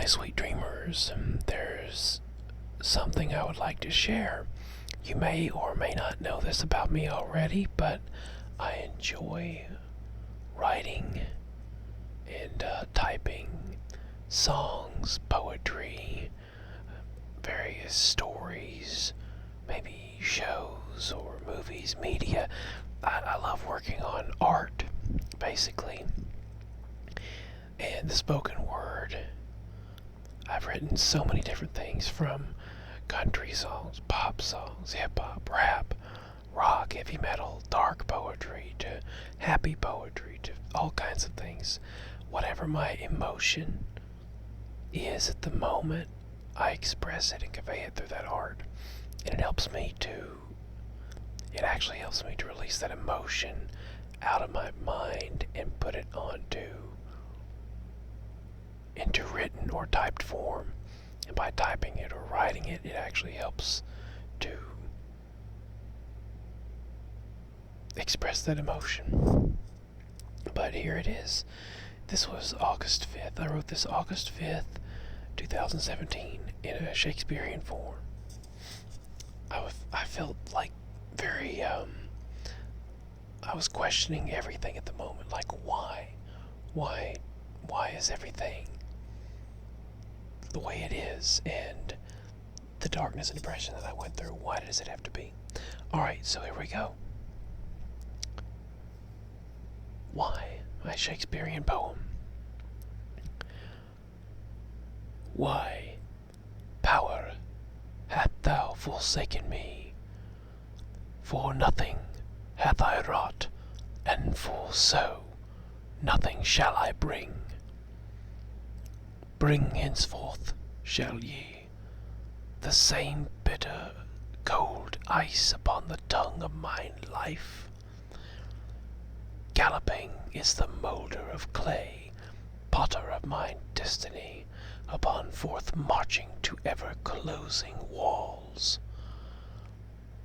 my sweet dreamers, there's something I would like to share. You may or may not know this about me already, but I enjoy writing and typing songs, poetry, various stories, maybe shows or movies, media. I love working on art, basically, and the spoken word. I've written so many different things, from country songs, pop songs, hip hop, rap, rock, heavy metal, dark poetry, to happy poetry, to all kinds of things. Whatever my emotion is at the moment, I express it and convey it through that art. And it actually helps me to release that emotion out of my mind and put it into written or typed form. And by typing it or writing it, it actually helps to express that emotion. But here it is. This was August 5th. I wrote this August 5th, 2017, in a Shakespearean form. I felt like very, I was questioning everything at the moment. Like, why? Why is everything the way it is? And the darkness and depression that I went through, why does it have to be? Alright, so here we go. Why? My Shakespearean poem. Why, power, hath thou forsaken me? For nothing hath I wrought, and for so nothing shall I bring. Bring henceforth shall ye the same bitter, cold ice upon the tongue of mine life. Galloping is the moulder of clay, potter of mine destiny, upon forth marching to ever-closing walls.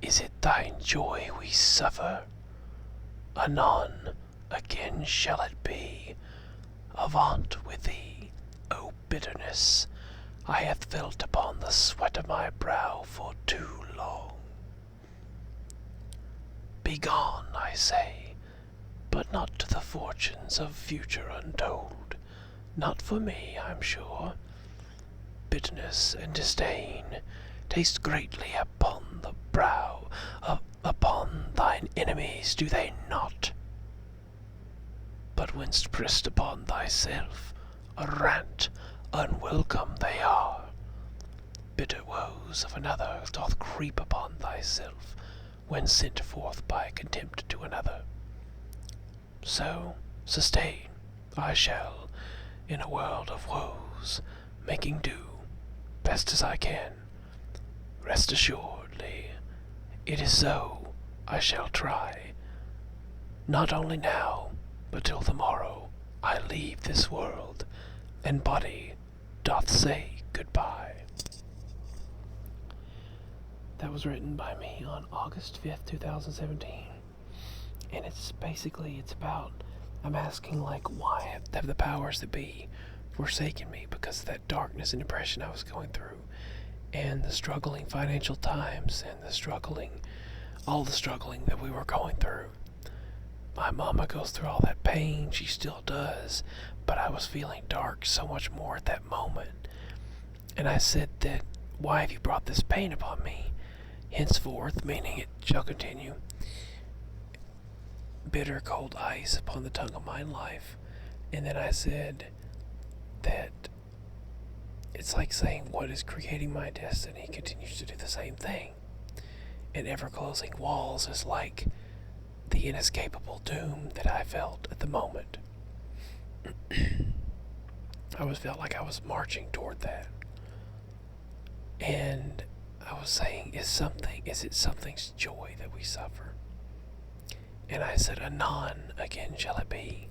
Is it thine joy we suffer? Anon again shall it be. Avaunt with thee, O bitterness, I hath felt upon the sweat of my brow for too long. Begone, I say, but not to the fortunes of future untold. Not for me, I'm sure. Bitterness and disdain taste greatly upon the brow, upon thine enemies, do they not? But when's pressed upon thyself, a rant unwelcome they are. Bitter woes of another doth creep upon thyself, when sent forth by contempt to another. So sustain I shall, in a world of woes, making do, best as I can. Rest assuredly, it is so I shall try. Not only now, but till the morrow I leave this world, and body doth say goodbye. That was written by me on August 5th, 2017. And it's about, I'm asking, like, why have the powers that be forsaken me? Because of that darkness and depression I was going through, and the struggling financial times, and all the struggling that we were going through. My mama goes through all that pain, she still does, but I was feeling dark so much more at that moment. And I said that, why have you brought this pain upon me? Henceforth, meaning it shall continue, bitter cold ice upon the tongue of my life. And then I said that it's like saying what is creating my destiny continues to do the same thing. And ever-closing walls is like the inescapable doom that I felt at the moment. I felt like I was marching toward that. And I was saying, is it something's joy that we suffer? And I said, anon again shall it be.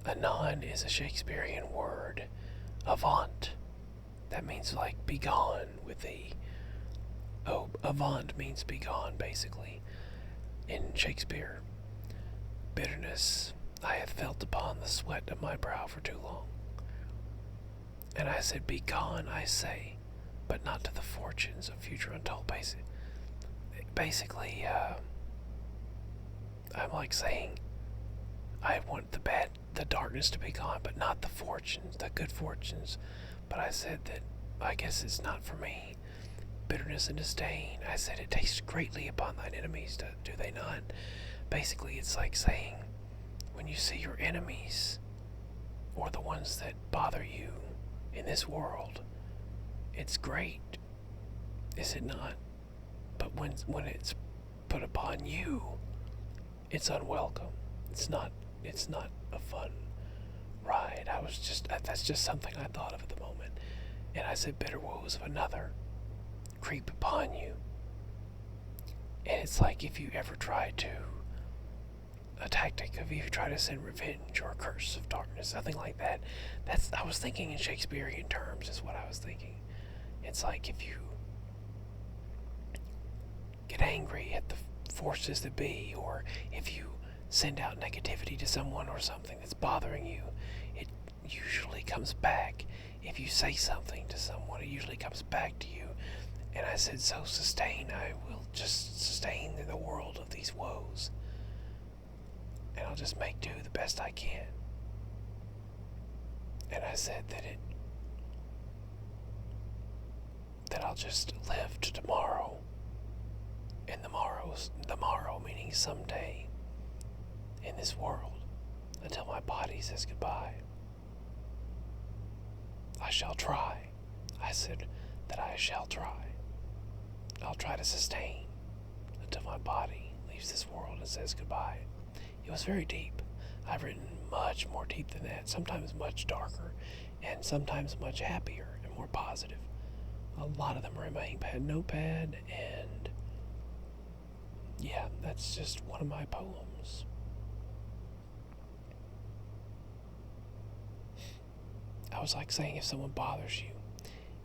Anon is a Shakespearean word. Avant. That means like begone with thee. Oh, avant means begone, basically. In Shakespeare, bitterness I have felt upon the sweat of my brow for too long. And I said, be gone, I say, but not to the fortunes of future untold. Basically, I'm like saying, I want the darkness to be gone, but not the fortunes, the good fortunes. But I said that I guess it's not for me. Bitterness and disdain, I said, it tastes greatly upon thine enemies, do they not? Basically, it's like saying, when you see your enemies, or the ones that bother you in this world, it's great, is it not? But when it's put upon you, it's unwelcome. It's not a fun ride. That's just something I thought of at the moment. And I said, bitter woes of another creep upon you. And it's like if you ever try to, a tactic of if you try to send revenge or a curse of darkness, something like that. I was thinking in Shakespearean terms is what I was thinking. It's like if you get angry at the forces that be, or if you send out negativity to someone or something that's bothering you, it usually comes back. If you say something to someone, it usually comes back to you. And I said, so I will just sustain in the world of these woes. And I'll just make do the best I can. And I said that I'll just live to tomorrow. And the morrow meaning someday in this world, until my body says goodbye. I shall try. I said that I shall try. I'll try to sustain until my body leaves this world and says goodbye. It was very deep. I've written much more deep than that, sometimes much darker, and sometimes much happier and more positive. A lot of them are in my inkpad notepad, and yeah, that's just one of my poems. I was like saying, if someone bothers you,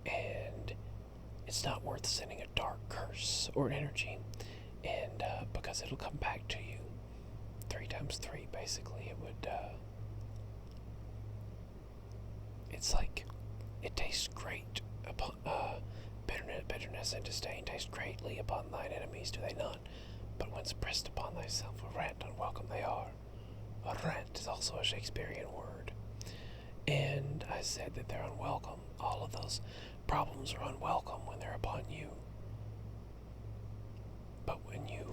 and it's not worth sending a dark curse or energy, and because it'll come back to you 3 times 3, basically. It would, it's like, it tastes great upon, bitterness and disdain taste greatly upon thine enemies, do they not? But when's pressed upon thyself, a rant unwelcome they are. A rant is also a Shakespearean word. And I said that they're unwelcome. All of those problems are unwelcome when they're upon you. But when you,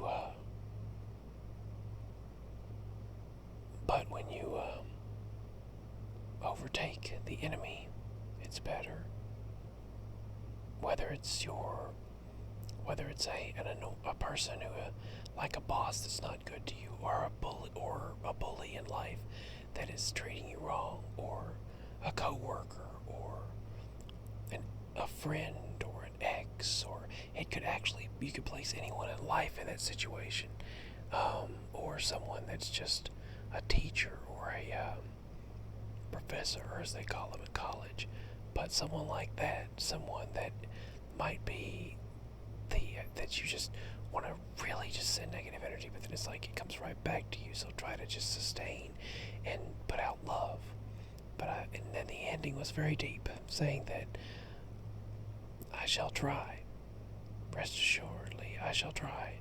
overtake the enemy, it's better. Whether it's a person who, like a boss that's not good to you, or a bully in life that is treating you wrong, or a coworker, or a friend, or an ex, or you could place anyone in life in that situation, or someone that's just a teacher or a professor, as they call them in college. But someone like that, someone that might be that you just want to really just send negative energy, but then it's like it comes right back to you. So try to just sustain and put out love. And then the ending was very deep, saying that I shall try. Rest assuredly, I shall try.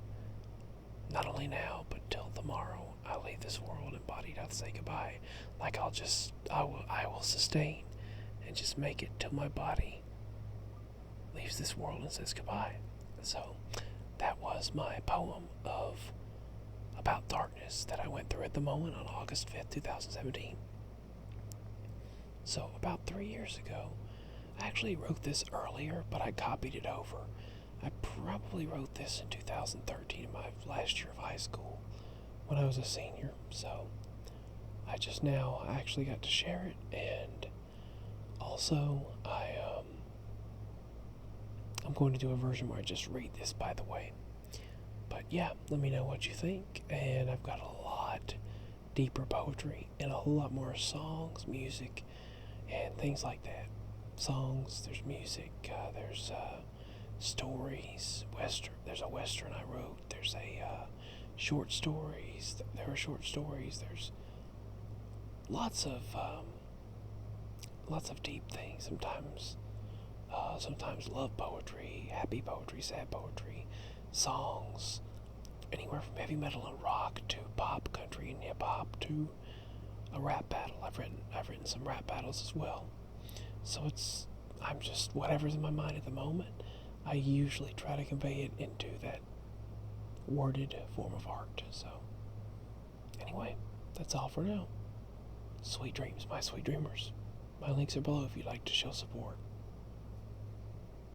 Not only now, but till tomorrow I leave this world and body doth say goodbye. Like I will sustain and just make it till my body leaves this world and says goodbye. So that was my poem about darkness that I went through at the moment on August 5th, 2017. So about 3 years ago, I actually wrote this earlier, but I copied it over. I probably wrote this in 2013, in my last year of high school, when I was a senior. So I just now actually got to share it, and also I'm going to do a version where I just read this, by the way. But yeah, let me know what you think. And I've got a lot deeper poetry and a whole lot more songs, music, and things like that. Songs, there's music, there's stories, there's a western I wrote, there's a short stories, there are short stories, there's lots of lots of deep things. Sometimes love poetry, happy poetry, sad poetry, songs, anywhere from heavy metal and rock to pop, country, and hip hop to a rap battle. I've written some rap battles as well. So I'm just whatever's in my mind at the moment. I usually try to convey it into that worded form of art. So anyway, that's all for now. Sweet dreams, my sweet dreamers. My links are below if you'd like to show support.